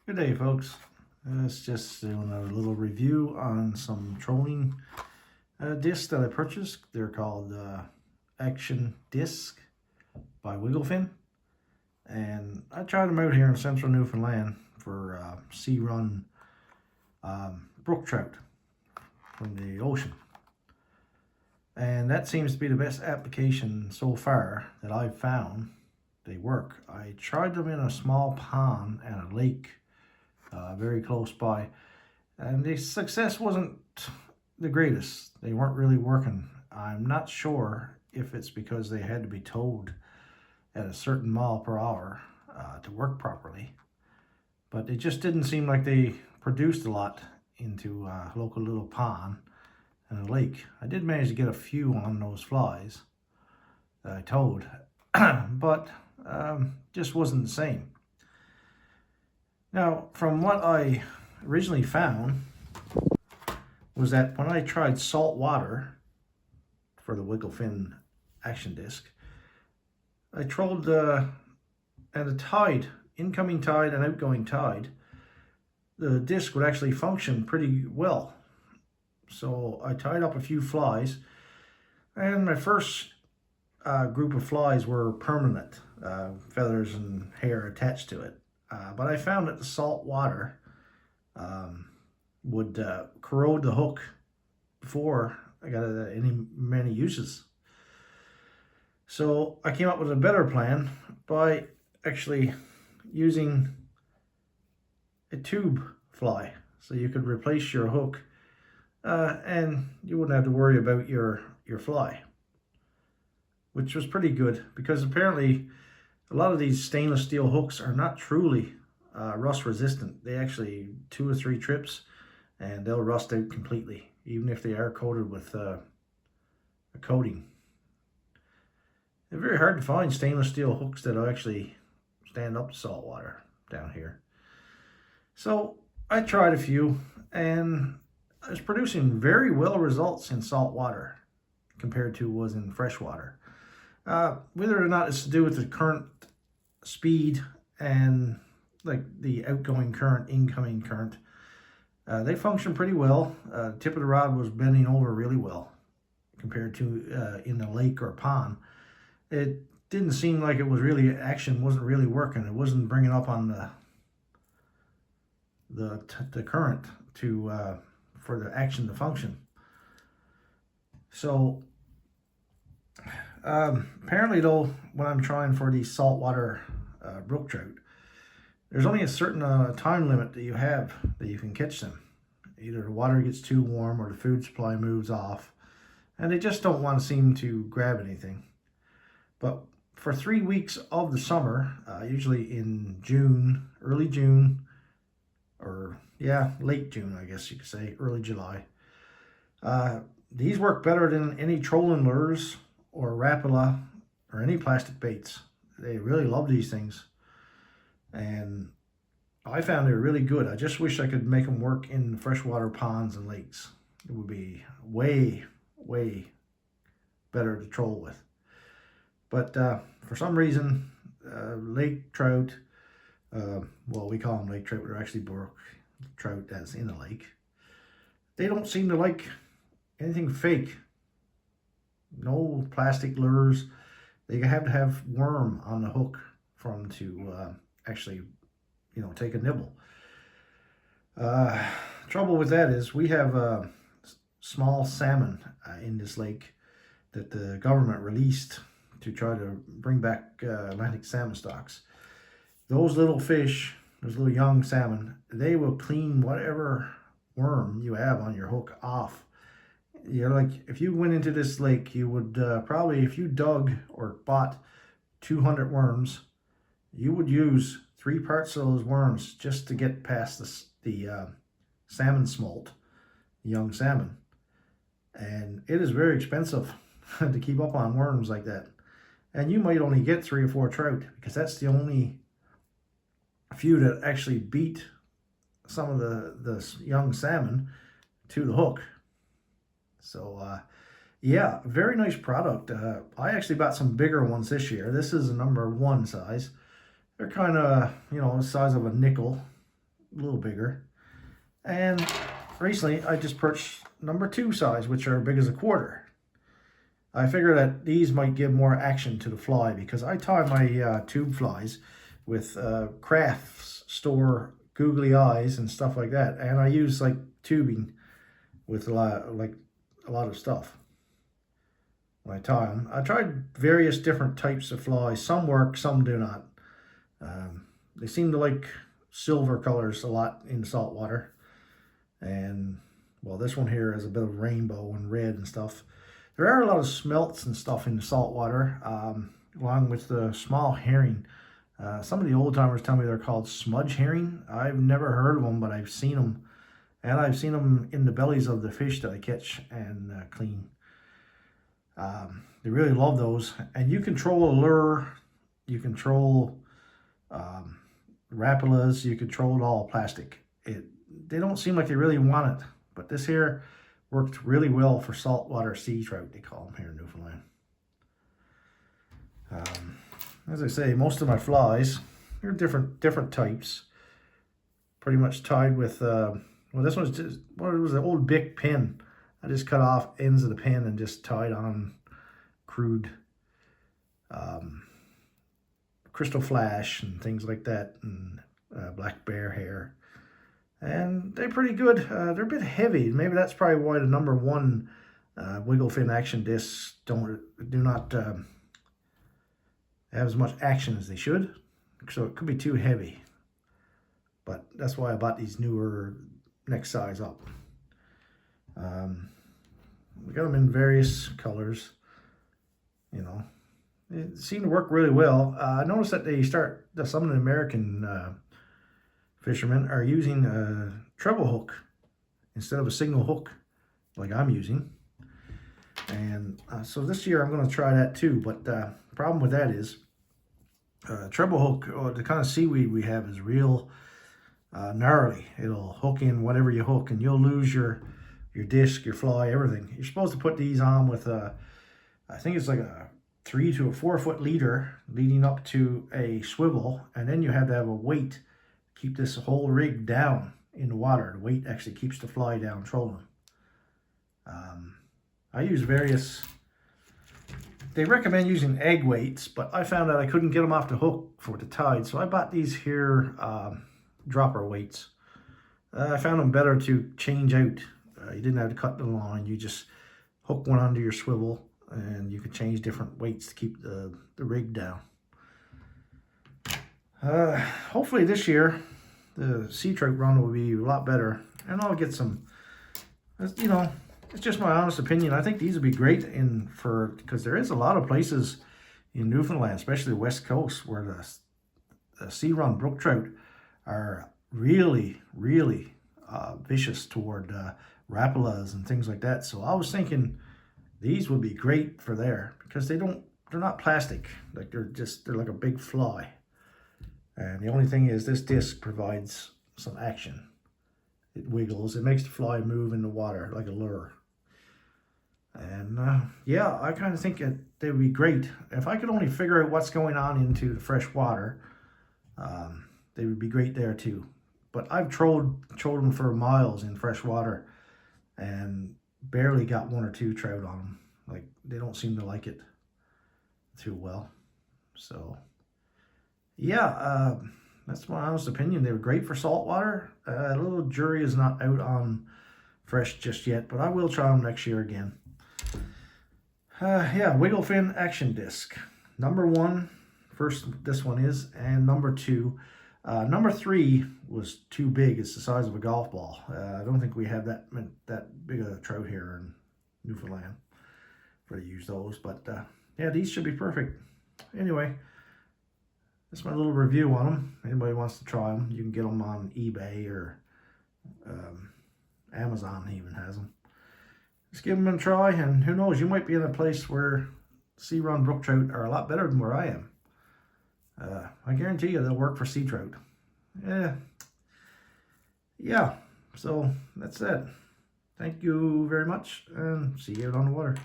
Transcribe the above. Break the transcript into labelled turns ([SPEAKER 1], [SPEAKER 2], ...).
[SPEAKER 1] Good day, folks. It's just doing a little review on some trolling discs that I purchased. They're called Action Disc by Wigglefin. And I tried them out here in central Newfoundland for sea-run brook trout from the ocean. And that seems to be the best application so far that I've found. They work. I tried them in a small pond and a lake very close by, and the success wasn't the greatest. They weren't really working. I'm not sure if it's because they had to be towed at a certain mile per hour to work properly, but it just didn't seem like they produced a lot into a local little pond and a lake. I did manage to get a few on those flies that I towed, but just wasn't the same. Now, from what I originally found was that when I tried salt water for the Wigglefin action disc, I trolled and the tide, incoming tide and outgoing tide, the disc would actually function pretty well. So I tied up a few flies, and my first group of flies were permanent, feathers and hair attached to it. But I found that the salt water would corrode the hook before I got many uses. So I came up with a better plan by actually using a tube fly. So you could replace your hook and you wouldn't have to worry about your fly, which was pretty good, because apparently a lot of these stainless steel hooks are not truly rust resistant. They actually 2 or 3 trips and they'll rust out completely, even if they are coated with a coating. They're very hard to find stainless steel hooks that will actually stand up to salt water down here. So I tried a few, and I was producing very well results in salt water compared to was in fresh water. Whether or not it's to do with the current speed and like the outgoing current, incoming current, they function pretty well. Tip of the rod was bending over really well compared to in the lake or pond. It didn't seem like it was really, action wasn't really working. It wasn't bringing up on the current to for the action to function. So apparently though, when I'm trying for these saltwater brook trout, there's only a certain time limit that you have that you can catch them. Either the water gets too warm or the food supply moves off, and they just don't want to seem to grab anything. But for 3 weeks of the summer, usually in June, early June, or late June, I guess you could say, early July, these work better than any trolling lures or rapala or any plastic baits. They really love these things, and I found they're really good. I just wish I could make them work in freshwater ponds and lakes. It would be way better to troll with. But for some reason, lake trout, well, we call them lake trout, but they're actually brook trout that's in the lake. They don't seem to like anything fake. No plastic lures. They have to have worm on the hook for them to actually, take a nibble. Trouble with that is we have small salmon in this lake that the government released to try to bring back Atlantic salmon stocks. Those little fish, those little young salmon, they will clean whatever worm you have on your hook off. Like, if you went into this lake, you would probably, if you dug or bought 200 worms, you would use 3 parts of those worms just to get past the salmon smolt, young salmon. And it is very expensive to keep up on worms like that. And you might only get 3 or 4 trout, because that's the only few that actually beat some of the young salmon to the hook. So yeah, very nice product. I actually bought some bigger ones this year. This is a number 1 size. They're kind of, the size of a nickel, a little bigger. And recently I just purchased number 2 size, which are big as a quarter. I figured that these might give more action to the fly because I tie my tube flies with crafts store googly eyes and stuff like that, and I use like tubing with a lot of stuff when I tie them. I tried various different types of flies. Some work, some do not. They seem to like silver colors a lot in salt water, and well, this one here has a bit of rainbow and red and stuff. There are a lot of smelts and stuff in the salt water, along with the small herring. Some of the old timers tell me they're called smudge herring. I've never heard of them, but I've seen them. And I've seen them in the bellies of the fish that I catch and clean. They really love those. And you control a lure, you control rapalas, you control it all plastic. They don't seem like they really want it. But this here worked really well for saltwater sea trout, they call them here in Newfoundland. As I say, most of my flies, they're different types. Pretty much tied with, well, this one's just, what was an old Bic pin. I just cut off ends of the pin and just tied on crude crystal flash and things like that, and black bear hair. And they're pretty good. They're a bit heavy. Maybe that's probably why the number 1 Wigglefin action discs do not have as much action as they should. So it could be too heavy. But that's why I bought these newer next size up. We got them in various colors. You know, it seemed to work really well. I noticed that some of the American fishermen are using a treble hook instead of a single hook like I'm using. And so this year I'm going to try that too. But the problem with that is treble hook, or the kind of seaweed we have, is real gnarly. It'll hook in whatever you hook, and you'll lose your disc, your fly, everything. You're supposed to put these on with I think it's like a 3 to 4 foot leader leading up to a swivel, and then you have to have a weight to keep this whole rig down in the water. The weight actually keeps the fly down trolling. I use various, they recommend using egg weights, but I found that I couldn't get them off the hook for the tide, so I bought these here dropper weights. I found them better to change out. You didn't have to cut the line. You just hook one onto your swivel, and you could change different weights to keep the rig down. Hopefully this year the sea trout run will be a lot better, and I'll get some, you know, it's just my honest opinion. I think these would be great because there is a lot of places in Newfoundland, especially the west coast, where the sea run brook trout are really, really vicious toward rapalas and things like that. So I was thinking these would be great for there, because they're not plastic. Like they're like a big fly. And the only thing is this disc provides some action. It wiggles. It makes the fly move in the water like a lure. And yeah, I kind of think they would be great. If I could only figure out what's going on into the fresh water, they would be great there too. But I've trolled them for miles in fresh water and barely got 1 or 2 trout on them. Like, they don't seem to like it too well. So yeah, that's my honest opinion. They were great for saltwater. A little jury is not out on fresh just yet, but I will try them next year again. Yeah, Wigglefin action disc. Number 1, first this one is, and number 2. Number 3 was too big. It's the size of a golf ball. I don't think we have that big of a trout here in Newfoundland for to use those. But yeah, these should be perfect. Anyway, that's my little review on them. Anybody wants to try them, you can get them on eBay or Amazon even has them. Just give them a try, and who knows, you might be in a place where sea run brook trout are a lot better than where I am. I guarantee you they'll work for sea trout. Yeah, so that's it. Thank you very much, and see you out on the water.